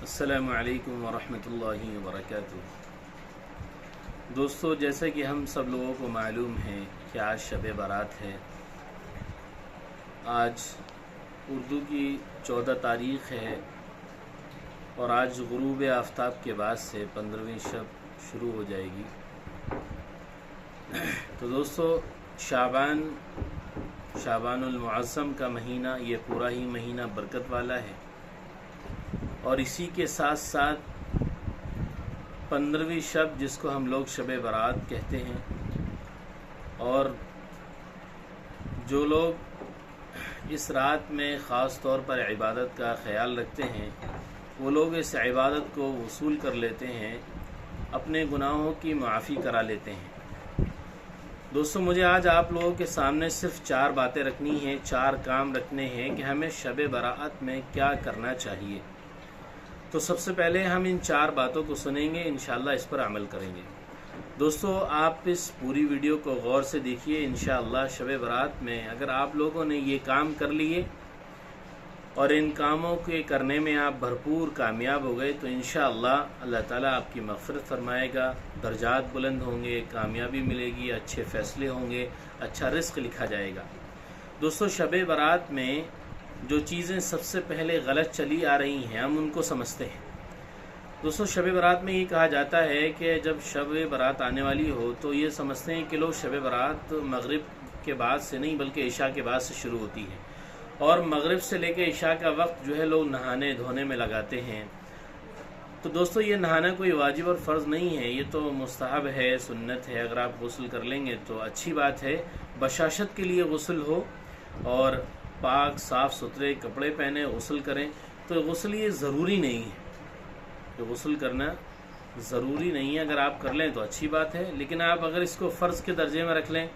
السلام علیکم ورحمۃ اللہ وبرکاتہ۔ دوستو، جیسا کہ ہم سب لوگوں کو معلوم ہے کہ آج شب برات ہے۔ آج اردو کی 14 تاریخ ہے اور آج غروب آفتاب کے بعد سے 15ویں شب شروع ہو جائے گی۔ تو دوستو، شعبان المعظم کا مہینہ، یہ پورا ہی مہینہ برکت والا ہے، اور اسی کے ساتھ ساتھ 15ویں شب جس کو ہم لوگ شب برات کہتے ہیں، اور جو لوگ اس رات میں خاص طور پر عبادت کا خیال رکھتے ہیں، وہ لوگ اس عبادت کو وصول کر لیتے ہیں، اپنے گناہوں کی معافی کرا لیتے ہیں۔ دوستو، مجھے آج آپ لوگوں کے سامنے صرف 4 باتیں رکھنی ہیں، 4 کام رکھنے ہیں کہ ہمیں شب برات میں کیا کرنا چاہیے۔ تو سب سے پہلے ہم ان 4 باتوں کو سنیں گے، انشاءاللہ اس پر عمل کریں گے۔ دوستو، آپ اس پوری ویڈیو کو غور سے دیکھیے۔ انشاءاللہ شب برات میں اگر آپ لوگوں نے یہ کام کر لیے اور ان کاموں کے کرنے میں آپ بھرپور کامیاب ہو گئے تو انشاءاللہ اللہ تعالیٰ آپ کی مغفرت فرمائے گا، درجات بلند ہوں گے، کامیابی ملے گی، اچھے فیصلے ہوں گے، اچھا رزق لکھا جائے گا۔ دوستو، شب برات میں جو چیزیں سب سے پہلے غلط چلی آ رہی ہیں، ہم ان کو سمجھتے ہیں۔ دوستو، شب برات میں یہ کہا جاتا ہے کہ جب شب برات آنے والی ہو تو یہ سمجھتے ہیں کہ لوگ شب برات مغرب کے بعد سے نہیں بلکہ عشاء کے بعد سے شروع ہوتی ہے، اور مغرب سے لے کے عشاء کا وقت جو ہے لوگ نہانے دھونے میں لگاتے ہیں۔ تو دوستو، یہ نہانا کوئی واجب اور فرض نہیں ہے، یہ تو مستحب ہے، سنت ہے۔ اگر آپ غسل کر لیں گے تو اچھی بات ہے، بشاشت کے لیے غسل ہو اور پاک صاف ستھرے کپڑے پہنے غسل کریں۔ تو غسل یہ ضروری نہیں ہے، تو غسل کرنا ضروری نہیں ہے، اگر آپ کر لیں تو اچھی بات ہے، لیکن آپ اگر اس کو فرض کے درجے میں رکھ لیں،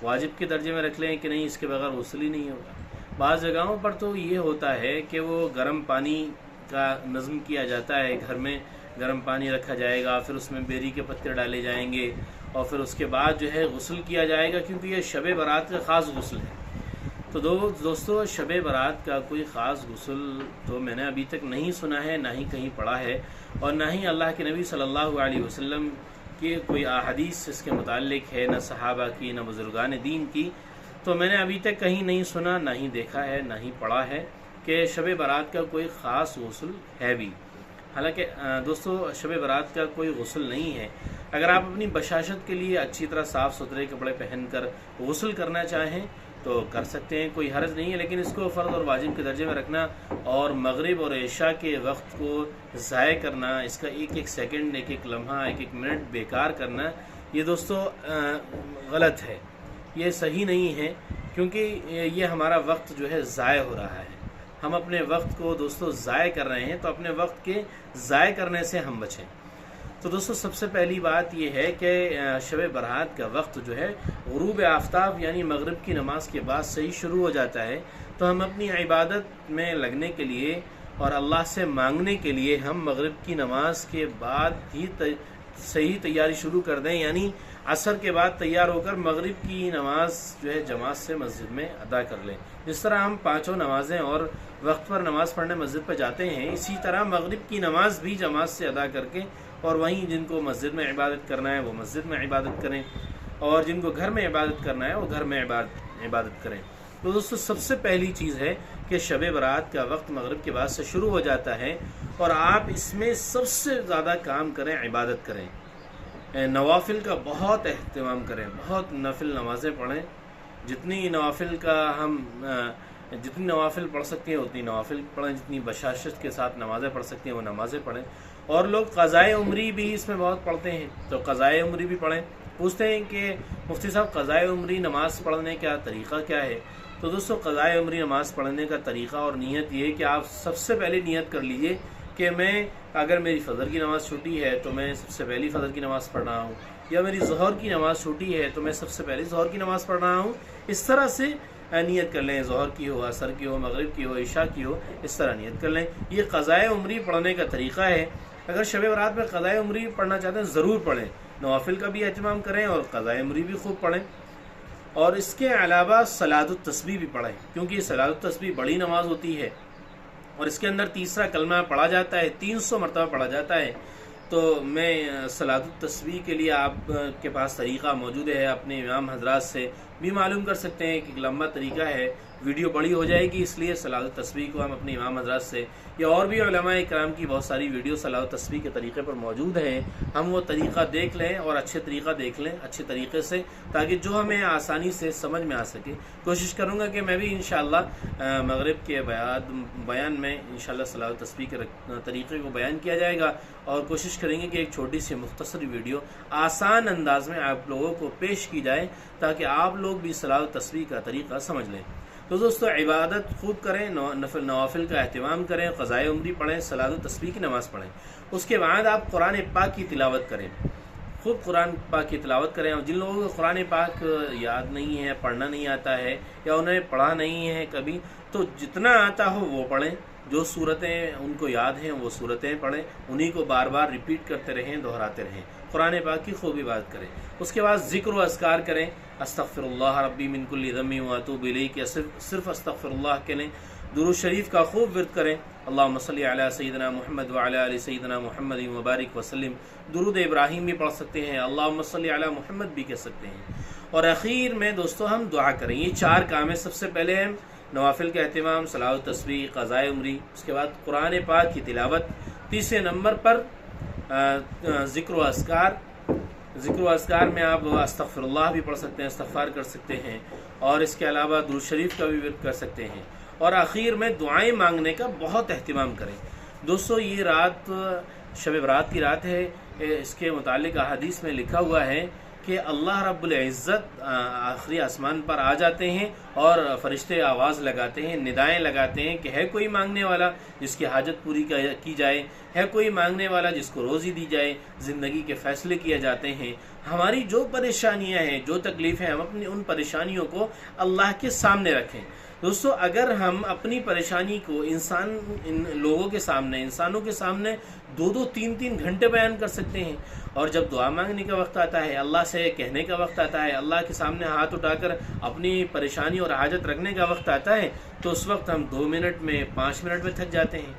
واجب کے درجے میں رکھ لیں کہ نہیں اس کے بغیر غسل ہی نہیں ہوگا۔ بعض جگہوں پر تو یہ ہوتا ہے کہ وہ گرم پانی کا نظم کیا جاتا ہے، گھر میں گرم پانی رکھا جائے گا، پھر اس میں بیری کے پتے ڈالے جائیں گے اور پھر اس کے بعد جو ہے غسل کیا جائے گا، کیونکہ یہ شب برات کا خاص غسل ہے۔ تو دوستو، شب برات کا کوئی خاص غسل تو میں نے ابھی تک نہیں سنا ہے، نہ ہی کہیں پڑھا ہے، اور نہ ہی اللہ کے نبی صلی اللہ علیہ وسلم کی کوئی احادیث اس کے متعلق ہے، نہ صحابہ کی، نہ بزرگان دین کی۔ تو میں نے ابھی تک کہیں نہیں سنا، نہ ہی دیکھا ہے، نہ ہی پڑھا ہے کہ شب برات کا کوئی خاص غسل ہے بھی۔ حالانکہ دوستو، شب برات کا کوئی غسل نہیں ہے۔ اگر آپ اپنی بشاشت کے لیے اچھی طرح صاف ستھرے کپڑے پہن کر غسل کرنا چاہیں تو کر سکتے ہیں، کوئی حرج نہیں ہے، لیکن اس کو فرض اور واجب کے درجے میں رکھنا اور مغرب اور عشاء کے وقت کو ضائع کرنا، اس کا ایک ایک سیکنڈ، ایک ایک لمحہ، ایک ایک منٹ بیکار کرنا، یہ دوستو غلط ہے، یہ صحیح نہیں ہے، کیونکہ یہ ہمارا وقت جو ہے ضائع ہو رہا ہے۔ ہم اپنے وقت کو دوستو ضائع کر رہے ہیں، تو اپنے وقت کے ضائع کرنے سے ہم بچیں۔ تو دوستو، سب سے پہلی بات یہ ہے کہ شب برات کا وقت جو ہے غروب آفتاب یعنی مغرب کی نماز کے بعد سے ہی شروع ہو جاتا ہے، تو ہم اپنی عبادت میں لگنے کے لیے اور اللہ سے مانگنے کے لیے ہم مغرب کی نماز کے بعد ہی صحیح تیاری شروع کر دیں، یعنی عصر کے بعد تیار ہو کر مغرب کی نماز جو ہے جماعت سے مسجد میں ادا کر لیں۔ جس طرح ہم 5 نمازیں اور وقت پر نماز پڑھنے مسجد پہ جاتے ہیں، اسی طرح مغرب کی نماز بھی جماعت سے ادا کر کے، اور وہیں جن کو مسجد میں عبادت کرنا ہے وہ مسجد میں عبادت کریں، اور جن کو گھر میں عبادت کرنا ہے وہ گھر میں عبادت کریں۔ تو دوستو، سب سے پہلی چیز ہے کہ شب برات کا وقت مغرب کے بعد سے شروع ہو جاتا ہے، اور آپ اس میں سب سے زیادہ کام کریں، عبادت کریں، نوافل کا بہت اہتمام کریں، بہت نفل نمازیں پڑھیں، جتنی نوافل پڑھ سکتے ہیں اتنی نوافل پڑھیں، جتنی بشاشت کے ساتھ نمازیں پڑھ سکتے ہیں وہ نمازیں پڑھیں، اور لوگ قضائے عمری بھی اس میں بہت پڑھتے ہیں، تو قضائے عمری بھی پڑھیں۔ پوچھتے ہیں کہ مفتی صاحب قضائے عمری نماز پڑھنے کا طریقہ کیا ہے؟ تو دوستو، قضائے عمری نماز پڑھنے کا طریقہ اور نیت یہ ہے کہ آپ سب سے پہلے نیت کر لیجئے کہ میں اگر میری فجر کی نماز چھوٹی ہے تو میں سب سے پہلی فجر کی نماز پڑھ رہا ہوں، یا میری ظہر کی نماز چھوٹی ہے تو میں سب سے پہلے ظہر کی نماز پڑھ رہا ہوں۔ اس طرح سے نیت کر لیں، ظہر کی ہو، عصر کی ہو، مغرب کی ہو، عشاء کی ہو، اس طرح نیت کر لیں۔ یہ قضائے عمری پڑھنے کا طریقہ ہے۔ اگر شب برات میں قضائے عمری پڑھنا چاہتے ہیں ضرور پڑھیں، نوافل کا بھی اہتمام کریں اور قضائے عمری بھی خوب پڑھیں، اور اس کے علاوہ صلاۃ التسبیح بھی پڑھیں، کیونکہ صلاۃ التسبیح بڑی نماز ہوتی ہے، اور اس کے اندر تیسرا کلمہ پڑھا جاتا ہے، 300 مرتبہ پڑھا جاتا ہے۔ تو میں صلاۃ التسبیح کے لیے آپ کے پاس طریقہ موجود ہے، اپنے امام حضرات سے بھی معلوم کر سکتے ہیں کہ ایک لمبا طریقہ ہے، ویڈیو بڑی ہو جائے گی، اس لیے صلاۃ التسبیح کو ہم اپنے امام حضرات سے، یا اور بھی علماء کرام کی بہت ساری ویڈیو صلاۃ التسبیح کے طریقے پر موجود ہیں، ہم وہ طریقہ دیکھ لیں اور اچھے طریقہ دیکھ لیں اچھے طریقے سے، تاکہ جو ہمیں آسانی سے سمجھ میں آ سکے۔ کوشش کروں گا کہ میں بھی انشاءاللہ مغرب کے بیان میں انشاءاللہ صلاۃ التسبیح کے طریقے کو بیان کیا جائے گا، اور کوشش کریں گے کہ ایک چھوٹی سی مختصر ویڈیو آسان انداز میں آپ لوگوں کو پیش کی جائے، تاکہ آپ لوگ بھی صلاۃ التسبیح کا طریقہ سمجھ لیں۔ تو دوستو، عبادت خوب کریں، نوافل کا اہتمام کریں، قضائے عمری پڑھیں، صلاۃ التسبیح کی نماز پڑھیں۔ اس کے بعد آپ قرآن پاک کی تلاوت کریں، خوب قرآن پاک کی تلاوت کریں۔ اور جن لوگوں کو قرآن پاک یاد نہیں ہے، پڑھنا نہیں آتا ہے، یا انہیں پڑھا نہیں ہے کبھی، تو جتنا آتا ہو وہ پڑھیں، جو صورتیں ان کو یاد ہیں وہ صورتیں پڑھیں، انہی کو بار بار ریپیٹ کرتے رہیں، دہراتے رہیں، قرآن پاک کی خوب عبادت کریں۔ اس کے بعد ذکر و اذکار کریں، استغفر اللہ ربی من کل ذنب واتوب الیہ، کہ صرف استغفر اللہ کہیں۔ درود شریف کا خوب ورد کریں، اللہم صلی علی سیدنا محمد وعلی آل سیدنا محمد وبارک وسلم۔ درود ابراہیم بھی پڑھ سکتے ہیں، اللہم صلی علی محمد بھی کہہ سکتے ہیں۔ اور اخیر میں دوستو ہم دعا کریں۔ یہ 4 کام ہیں۔ سب سے پہلے ہم نوافل کا اہتمام، صلاۃ التسبیح، قضائے عمری، اس کے بعد قرآن پاک کی تلاوت، تیسرے نمبر پر ذکر و اذکار۔ ذکر و اذکار میں آپ استغفر اللہ بھی پڑھ سکتے ہیں، استغفار کر سکتے ہیں، اور اس کے علاوہ درود شریف کا بھی ورد کر سکتے ہیں۔ اور آخر میں دعائیں مانگنے کا بہت اہتمام کریں۔ دوستو، یہ رات شب برات کی رات ہے، اس کے متعلق احادیث میں لکھا ہوا ہے کہ اللہ رب العزت آخری آسمان پر آ جاتے ہیں، اور فرشتے آواز لگاتے ہیں، ندائیں لگاتے ہیں کہ ہے کوئی مانگنے والا جس کی حاجت پوری کی جائے، ہے کوئی مانگنے والا جس کو روزی دی جائے، زندگی کے فیصلے کیے جاتے ہیں۔ ہماری جو پریشانیاں ہیں، جو تکلیفیں، ہم اپنی ان پریشانیوں کو اللہ کے سامنے رکھیں۔ دوستو، اگر ہم اپنی پریشانی کو ان لوگوں کے سامنے، انسانوں کے سامنے 2-2 3-3 گھنٹے بیان کر سکتے ہیں، اور جب دعا مانگنے کا وقت آتا ہے، اللہ سے کہنے کا وقت آتا ہے، اللہ کے سامنے ہاتھ اٹھا کر اپنی پریشانی اور حاجت رکھنے کا وقت آتا ہے، تو اس وقت ہم 2 منٹ میں 5 منٹ میں تھک جاتے ہیں۔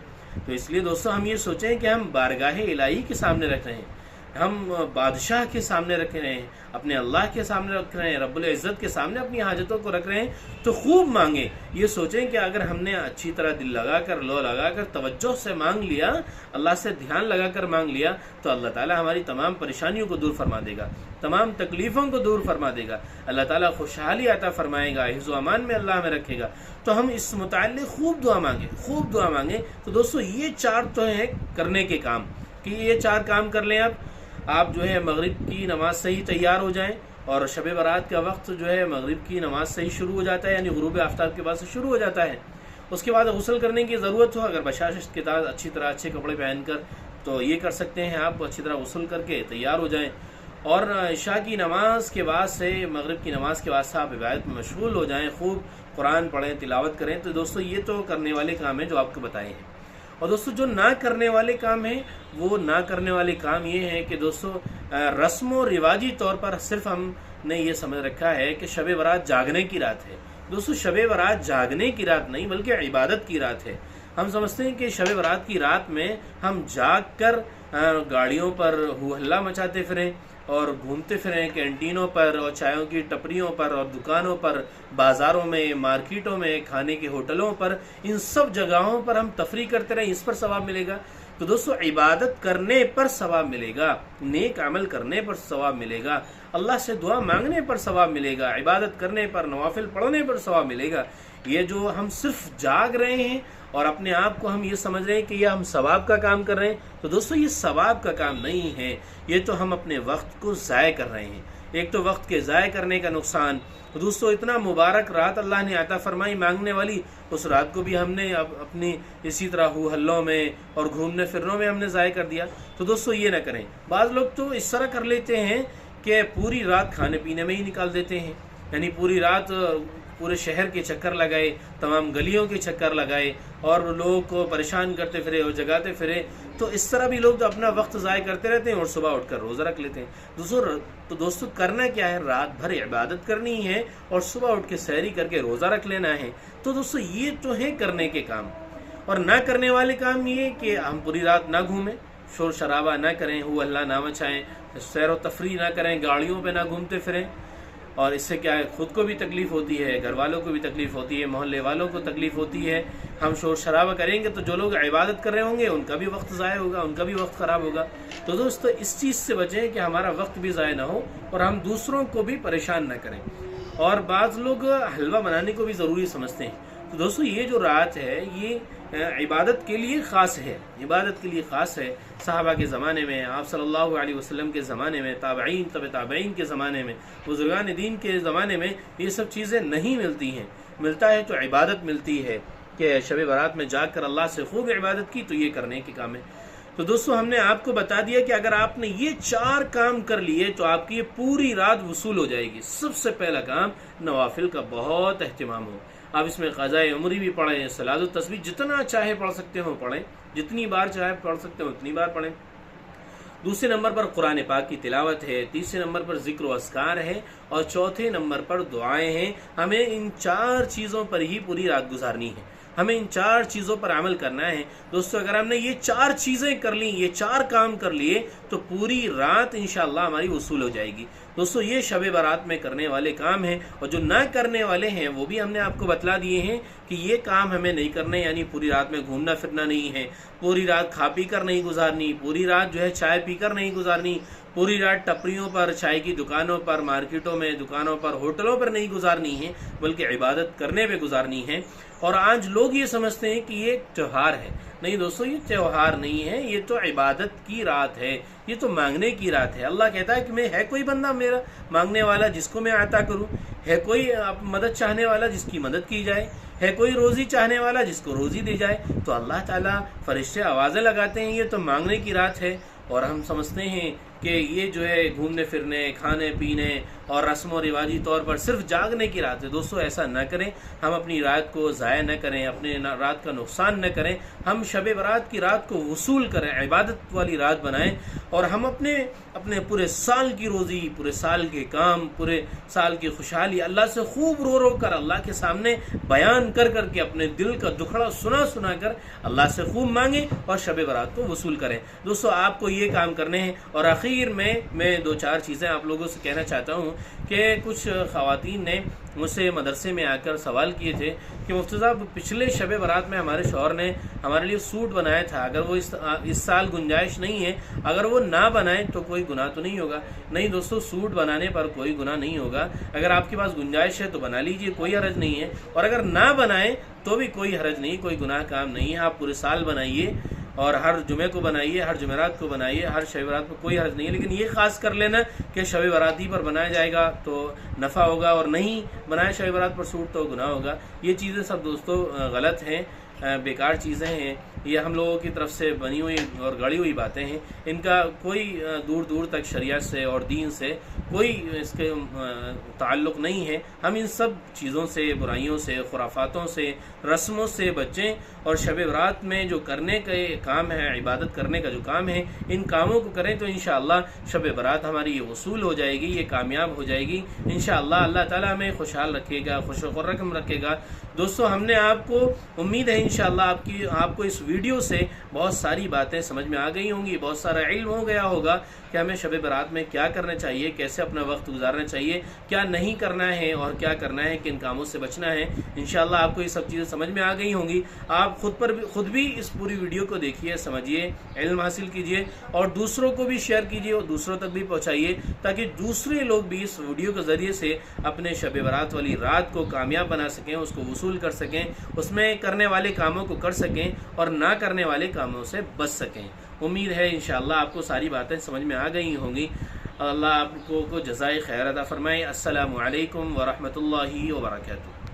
تو اس لیے دوستو، ہم یہ سوچیں کہ ہم بارگاہ الہی کے سامنے رکھ رہے ہیں، ہم بادشاہ کے سامنے رکھ رہے ہیں، اپنے اللہ کے سامنے رکھ رہے ہیں، رب العزت کے سامنے اپنی حاجتوں کو رکھ رہے ہیں، تو خوب مانگیں۔ یہ سوچیں کہ اگر ہم نے اچھی طرح دل لگا کر، لو لگا کر، توجہ سے مانگ لیا، اللہ سے دھیان لگا کر مانگ لیا، تو اللہ تعالیٰ ہماری تمام پریشانیوں کو دور فرما دے گا، تمام تکلیفوں کو دور فرما دے گا، اللہ تعالیٰ خوشحالی عطا فرمائے گا، حفظ و امان میں اللہ ہمیں رکھے گا۔ تو ہم اس متعلق خوب دعا مانگیں، خوب دعا مانگیں۔ تو دوستو، یہ 4 تو ہیں کرنے کے کام، کہ یہ 4 کام کر لیں آپ جو ہے مغرب کی نماز سے ہی تیار ہو جائیں، اور شب برات کا وقت جو ہے مغرب کی نماز سے ہی شروع ہو جاتا ہے، یعنی غروب آفتاب کے بعد سے شروع ہو جاتا ہے۔ اس کے بعد غسل کرنے کی ضرورت ہو، اگر بشاشت کے ساتھ اچھی طرح اچھے کپڑے پہن کر، تو یہ کر سکتے ہیں، آپ اچھی طرح غسل کر کے تیار ہو جائیں، اور عشاء کی نماز کے بعد سے، مغرب کی نماز کے بعد سے آپ عبادت میں مشغول ہو جائیں، خوب قرآن پڑھیں، تلاوت کریں۔ تو دوستو، یہ تو کرنے والے کام ہیں جو آپ کو بتائے ہیں۔ اور دوستو، جو نہ کرنے والے کام ہیں، وہ نہ کرنے والے کام یہ ہیں کہ دوستو، رسم و رواجی طور پر صرف ہم نے یہ سمجھ رکھا ہے کہ شب برات جاگنے کی رات ہے۔ دوستو، شب برات جاگنے کی رات نہیں، بلکہ عبادت کی رات ہے۔ ہم سمجھتے ہیں کہ شب برات کی رات میں ہم جاگ کر گاڑیوں پر ہو ہلا مچاتے پھریں، اور گھومتے پھریں کینٹینوں پر، اور چائےوں کی ٹپریوں پر، اور دکانوں پر، بازاروں میں، مارکیٹوں میں، کھانے کے ہوٹلوں پر، ان سب جگہوں پر ہم تفریح کرتے رہیں، اس پر ثواب ملے گا؟ تو دوستو، عبادت کرنے پر ثواب ملے گا، نیک عمل کرنے پر ثواب ملے گا، اللہ سے دعا مانگنے پر ثواب ملے گا، عبادت کرنے پر، نوافل پڑھنے پر ثواب ملے گا۔ یہ جو ہم صرف جاگ رہے ہیں اور اپنے آپ کو ہم یہ سمجھ رہے ہیں کہ یہ ہم ثواب کا کام کر رہے ہیں، تو دوستو، یہ ثواب کا کام نہیں ہے، یہ تو ہم اپنے وقت کو ضائع کر رہے ہیں۔ ایک تو وقت کے ضائع کرنے کا نقصان، دوستو اتنا مبارک رات اللہ نے عطا فرمائی مانگنے والی، اس رات کو بھی ہم نے اپنی اسی طرح ہو ہلوں میں اور گھومنے پھرنوں میں ہم نے ضائع کر دیا۔ تو دوستو، یہ نہ کریں۔ بعض لوگ تو اس طرح کر لیتے ہیں کہ پوری رات کھانے پینے میں ہی نکال دیتے ہیں، یعنی پوری رات پورے شہر کے چکر لگائے، تمام گلیوں کے چکر لگائے، اور لوگوں کو پریشان کرتے پھرے اور جگاتے پھرے۔ تو اس طرح بھی لوگ اپنا وقت ضائع کرتے رہتے ہیں، اور صبح اٹھ کر روزہ رکھ لیتے ہیں۔ دوستو کرنا کیا ہے؟ رات بھر عبادت کرنی ہے، اور صبح اٹھ کے سحری کر کے روزہ رکھ لینا ہے۔ تو دوستو، یہ تو ہے کرنے کے کام۔ اور نہ کرنے والے کام یہ کہ ہم پوری رات نہ گھومیں، شور شرابہ نہ کریں، ہو اللہ نہ مچائیں، سیر و تفریح نہ کریں، گاڑیوں پہ نہ گھومتے پھریں، اور اس سے کیا ہے خود کو بھی تکلیف ہوتی ہے، گھر والوں کو بھی تکلیف ہوتی ہے، محلے والوں کو تکلیف ہوتی ہے۔ ہم شور شرابہ کریں گے تو جو لوگ عبادت کر رہے ہوں گے ان کا بھی وقت ضائع ہوگا، ان کا بھی وقت خراب ہوگا۔ تو دوستو اس چیز سے بچیں کہ ہمارا وقت بھی ضائع نہ ہو اور ہم دوسروں کو بھی پریشان نہ کریں۔ اور بعض لوگ حلوہ بنانے کو بھی ضروری سمجھتے ہیں۔ تو دوستو یہ جو رات ہے یہ عبادت کے لیے خاص ہے، عبادت کے لیے خاص ہے۔ صحابہ کے زمانے میں، آپ صلی اللہ علیہ وسلم کے زمانے میں، تابعین، تابعین کے زمانے میں، بزرگان دین کے زمانے میں یہ سب چیزیں نہیں ملتی ہیں۔ ملتا ہے تو عبادت ملتی ہے کہ شب برات میں جا کر اللہ سے خوب عبادت کی، تو یہ کرنے کے کام ہے۔ تو دوستو ہم نے آپ کو بتا دیا کہ اگر آپ نے یہ 4 کام کر لیے تو آپ کی یہ پوری رات وصول ہو جائے گی۔ سب سے پہلا کام نوافل کا بہت اہتمام ہو۔ آپ اس میں قضائے عمری بھی پڑھیں، صلاۃ التسبیح جتنا چاہے پڑھ سکتے ہو پڑھیں، جتنی بار چاہے پڑھ سکتے ہو اتنی بار پڑھیں۔ دوسرے نمبر پر قرآن پاک کی تلاوت ہے، تیسرے نمبر پر ذکر و اذکار ہے، اور چوتھے نمبر پر دعائیں ہیں۔ ہمیں ان 4 چیزوں پر ہی پوری رات گزارنی ہے، ہمیں ان 4 چیزوں پر عمل کرنا ہے۔ دوستو اگر ہم نے یہ 4 چیزیں کر لیں، یہ 4 کام کر لیے تو پوری رات انشاءاللہ ہماری وصول ہو جائے گی۔ دوستو یہ شب برات میں کرنے والے کام ہیں، اور جو نہ کرنے والے ہیں وہ بھی ہم نے آپ کو بتلا دیے ہیں کہ یہ کام ہمیں نہیں کرنے، یعنی پوری رات میں گھومنا پھرنا نہیں ہے، پوری رات کھا پی کر نہیں گزارنی، پوری رات جو ہے چائے پی کر نہیں گزارنی، پوری رات ٹپریوں پر، چائے کی دکانوں پر، مارکیٹوں میں، دکانوں پر، ہوٹلوں پر نہیں گزارنی ہے، بلکہ عبادت کرنے پہ گزارنی ہے۔ اور آج لوگ یہ سمجھتے ہیں کہ یہ ایک تہوار ہے۔ نہیں دوستو، یہ تہوار نہیں ہے، یہ تو عبادت کی رات ہے، یہ تو مانگنے کی رات ہے۔ اللہ کہتا ہے کہ میں ہے کوئی بندہ میرا مانگنے والا جس کو میں عطا کروں، ہے کوئی مدد چاہنے والا جس کی مدد کی جائے، ہے کوئی روزی چاہنے والا جس کو روزی دی جائے۔ تو اللہ تعالیٰ فرشتے آوازیں لگاتے ہیں، یہ تو مانگنے کی رات ہے، اور ہم سمجھتے ہیں کہ یہ جو ہے گھومنے پھرنے، کھانے پینے اور رسم و رواجی طور پر صرف جاگنے کی رات ہے۔ دوستو ایسا نہ کریں، ہم اپنی رات کو ضائع نہ کریں، اپنے رات کا نقصان نہ کریں، ہم شب برات کی رات کو وصول کریں، عبادت والی رات بنائیں، اور ہم اپنے پورے سال کی روزی، پورے سال کے کام، پورے سال کی خوشحالی اللہ سے خوب رو رو کر اللہ کے سامنے بیان کر کر کے اپنے دل کا دکھڑا سنا کر اللہ سے خوب مانگیں اور شب برات کو وصول کریں۔ دوستو آپ کو یہ کام کرنے ہیں۔ اور آخر میں 2-4 چیزیں آپ لوگوں سے کہنا چاہتا ہوں کہ کچھ خواتین نے مجھ سے مدرسے میں آ کر سوال کیے تھے کہ مفتی صاحب پچھلے شب برات میں ہمارے شوہر نے ہمارے لیے سوٹ بنایا تھا، اگر وہ اس سال گنجائش نہیں ہے، اگر وہ نہ بنائیں تو کوئی گناہ تو نہیں ہوگا؟ نہیں دوستو، سوٹ بنانے پر کوئی گناہ نہیں ہوگا۔ اگر آپ کے پاس گنجائش ہے تو بنا لیجئے، کوئی حرج نہیں ہے، اور اگر نہ بنائیں تو بھی کوئی حرج نہیں، کوئی گناہ کام نہیں ہے۔ آپ پورے سال بنائیے، اور ہر جمعے کو بنائیے، ہر جمعرات کو بنائیے، ہر شب برات کو کوئی حرج نہیں ہے، لیکن یہ خاص کر لینا کہ شب براتی پر بنایا جائے گا تو نفع ہوگا، اور نہیں بنایا شب برات پر سوٹ تو گناہ ہوگا۔ یہ چیزیں سب دوستو غلط ہیں، بیکار چیزیں ہیں، یہ ہم لوگوں کی طرف سے بنی ہوئی اور گڑی ہوئی باتیں ہیں، ان کا کوئی دور تک شریعت سے اور دین سے کوئی اس کے تعلق نہیں ہے۔ ہم ان سب چیزوں سے، برائیوں سے، خرافاتوں سے، رسموں سے بچیں، اور شب برات میں جو کرنے کا کام ہے، عبادت کرنے کا جو کام ہے، ان کاموں کو کریں تو انشاءاللہ شب برات ہماری یہ وصول ہو جائے گی، یہ کامیاب ہو جائے گی انشاءاللہ۔ اللہ تعالیٰ ہمیں خوشحال رکھے گا، خوش و خرم رکھے گا۔ دوستو ہم نے آپ کو امید ہے انشاءاللہ آپ کو اس ویڈیو سے بہت ساری باتیں سمجھ میں آ گئی ہوں گی، بہت سارا علم ہو گیا ہوگا کہ ہمیں شب برات میں کیا کرنا چاہیے، کیسے اپنا وقت گزارنا چاہیے، کیا نہیں کرنا ہے اور کیا کرنا ہے، کن کاموں سے بچنا ہے۔ انشاءاللہ آپ کو یہ سب چیزیں سمجھ میں آ گئی ہوں گی۔ آپ خود بھی اس پوری ویڈیو کو دیکھیے، سمجھیے، علم حاصل کیجیے، اور دوسروں کو بھی شیئر کیجیے اور دوسروں تک بھی پہنچائیے، تاکہ دوسرے لوگ بھی اس ویڈیو کے ذریعے سے اپنے شب برات والی رات کو کامیاب بنا سکیں، اس کو وصول کر سکیں، اس میں کرنے والے کاموں کو کر سکیں اور نہ کرنے والے کاموں سے بچ سکیں۔ امید ہے انشاءاللہ آپ کو ساری باتیں سمجھ میں آ گئی ہوں گی۔ اللہ آپ کو جزائے خیر عطا فرمائے۔ السلام علیکم ورحمۃ اللہ وبرکاتہ۔